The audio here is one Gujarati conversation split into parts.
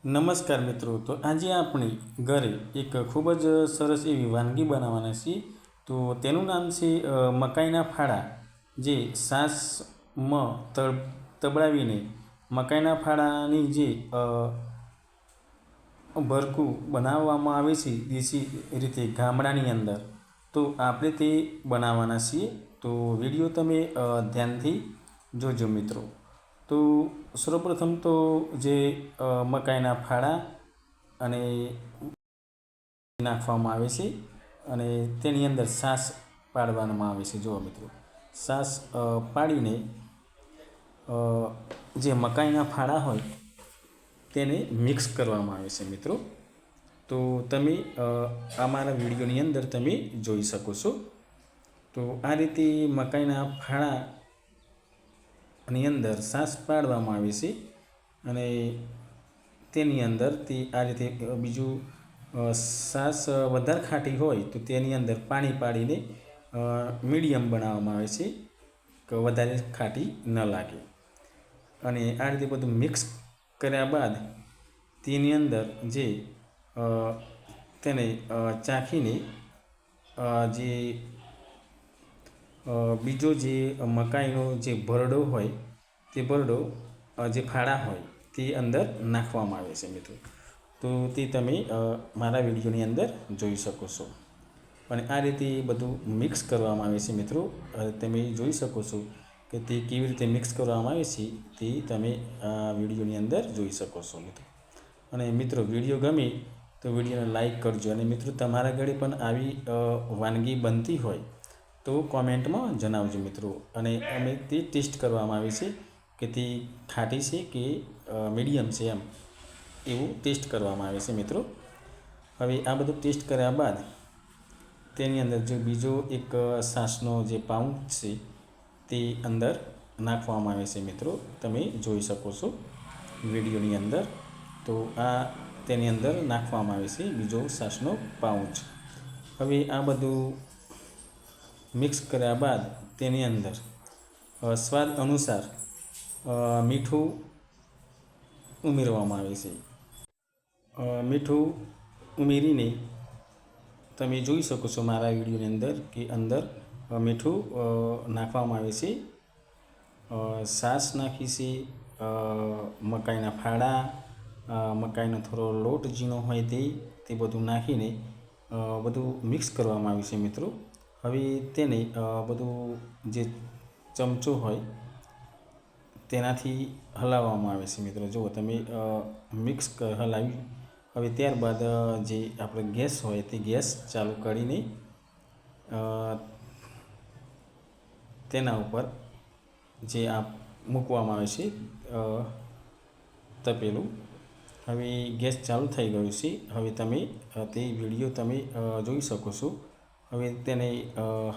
નમસ્કાર મિત્રો, તો આજે આપણે ઘરે એક ખૂબ જ સરસ એવી વાનગી બનાવવાના છીએ. તો તેનું નામ છે મકાઈના ફાડા, જે છાશમાં તબડાવીને મકાઈના ફાડાની જે ભરખું બનાવવામાં આવે છે દેશી રીતે ગામડાની અંદર. તો આપણે તે બનાવવાના છીએ. તો વિડીયો તમે ધ્યાનથી જોજો મિત્રો. તો સૌપ્રથમ તો જે મકાઈના ફાડા અને નાખવામાં આવે છે અને તેની અંદર છાશ પાડવામાં આવે છે. જુઓ મિત્રો, છાશ પાડીને જે મકાઈના ફાડા હોય તેને મિક્સ કરવામાં આવે છે મિત્રો. તો તમે અમારા વિડીયોની અંદર તમે જોઈ શકો છો. તો આ રીતે મકાઈના ફાડાની અંદર છાશ પાડવામાં આવે છે અને તેની અંદરથી આ રીતે બીજું છાશ વધારે ખાટી હોય તો તેની અંદર પાણી પાડીને મીડિયમ બનાવવામાં આવે છે કે વધારે ખાટી ન લાગે. અને આ રીતે બધું મિક્સ કર્યા બાદ તેની અંદર જે તેને ચાખીને જે બીજો જે મકાઈનો જે ભરડો હોય તે ભરડો જે ફાડા હોય તે અંદર નાખવામાં આવે છે મિત્રો. તો તે તમે મારા વિડીયોની અંદર જોઈ શકો છો. અને આ રીતે બધું મિક્સ કરવામાં આવે છે મિત્રો. તમે જોઈ શકો છો કે તે કેવી રીતે મિક્સ કરવામાં આવે છે તે તમે આ વિડીયોની અંદર જોઈ શકો છો મિત્રો. અને મિત્રો, વિડીયો ગમે તો વિડીયોને લાઈક કરજો. અને મિત્રો, તમારા ઘરે પણ આવી વાનગી બનતી હોય તો કોમેન્ટમાં જણાવજો મિત્રો. અને અમે તે ટેસ્ટ કરવામાં આવે છે કે તે ખાટી છે કે મીડિયમ છે, એવું ટેસ્ટ કરવામાં આવે છે મિત્રો. હવે આ બધું ટેસ્ટ કર્યા બાદ તેની અંદર જો બીજો એક છાશનો જે પાઉચ છે તે અંદર નાખવામાં આવે છે મિત્રો. તમે જોઈ શકો છો વિડીયોની અંદર. તો આ તેની અંદર નાખવામાં આવે છે બીજો છાશનો પાઉચ. હવે આ બધું મિક્સ કર્યા બાદ તેની અંદર સ્વાદ અનુસાર મીઠું ઉમેરવામાં આવે છે. મીઠું ઉમેરીને તમે જોઈ શકો છો મારા વિડીયોની અંદર કે અંદર મીઠું નાખવામાં આવે છે. છાશ નાખી છે, મકાઈના ફાડા, મકાઈનો થોડો લોટ ઝીણો હોય તે બધું નાખીને બધું મિક્સ કરવામાં આવ્યું છે મિત્રો. હવે તેને બધું જે ચમચો હોય તેનાથી હલાવવામાં આવે છે મિત્રો. જુઓ તમે, મિક્સ હલાવી. હવે ત્યારબાદ જે આપણે ગેસ હોય તે ગેસ ચાલુ કરીને તેના ઉપર જે આ મૂકવામાં આવે છે તપેલું. હવે ગેસ ચાલુ થઈ ગયું છે. હવે તમે તે વિડીયો તમે જોઈ શકો છો. હવે તેને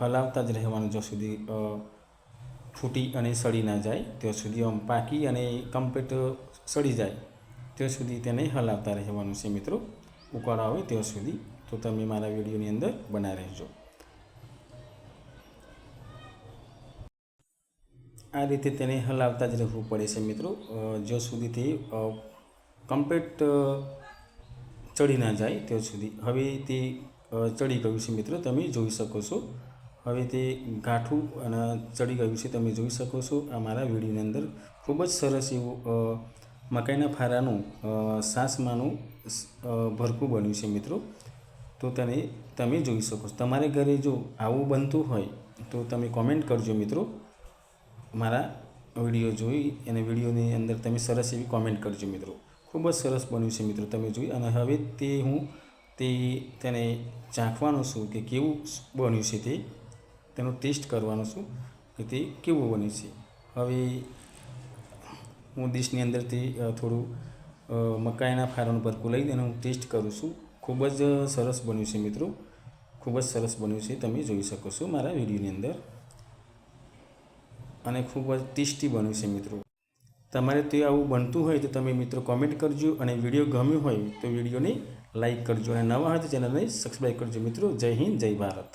હલાવતા જ રહેવાનું જ્યાં સુધી ફૂટી અને સડી ના જાય ત્યાં સુધી, આમ પાકી અને કમ્પ્લીટ સડી જાય ત્યાં સુધી તેને હલાવતા રહેવાનું છે મિત્રો. ઉકાળો આવે ત્યાં સુધી. તો તમે મારા વિડીયોની અંદર બના રહેજો. આ રીતે તેને હલાવતા જ રહેવું પડે છે મિત્રો, જ્યાં સુધી તે કમ્પ્લીટ ચડી ના જાય ત્યાં સુધી. હવે તે ચડી ગયું છે મિત્રો, તમે જોઈ શકો છો. હવે તે ગાંઠું અને ચડી ગયું છે, તમે જોઈ શકો છો આ મારા વિડીયોની અંદર. ખૂબ જ સરસ એવું મકાઈના ફાડાનું છાશમાંનું ભરખું બન્યું છે મિત્રો. તો તમે જોઈ શકો છો. તમારે ઘરે જો આવું બનતું હોય તો તમે કોમેન્ટ કરજો મિત્રો. મારા વિડીયો જોઈ અને વિડીયોની અંદર તમે સરસ એવી કોમેન્ટ કરજો મિત્રો. ખૂબ જ સરસ બન્યું છે મિત્રો, તમે જોઈ. અને હવે હું તેને ચાખવાનું છું કે કેવું બન્યું છે તેનો ટેસ્ટ કરવાનો છું કે તે કેવું બન્યું છે. હવે હું ડીશની અંદરથી થોડું મકાઈના ફાડાનું ભરખું લઈ અને હું ટેસ્ટ કરું છું. ખૂબ જ સરસ બન્યું છે મિત્રો, ખૂબ જ સરસ બન્યું છે. તમે જોઈ શકો છો મારા વિડીયોની અંદર. અને ખૂબ જ ટેસ્ટી બન્યું છે મિત્રો. તમારે તે આવું બનતું હોય તો તમે મિત્રો કોમેન્ટ કરજો. અને વિડીયો ગમ્યો હોય તો વિડીયોને લાઈક કરજો. અને નવા હોય તો ચેનલને સબસ્ક્રાઈબ કરજો મિત્રો. જય હિન્દ, જય ભારત.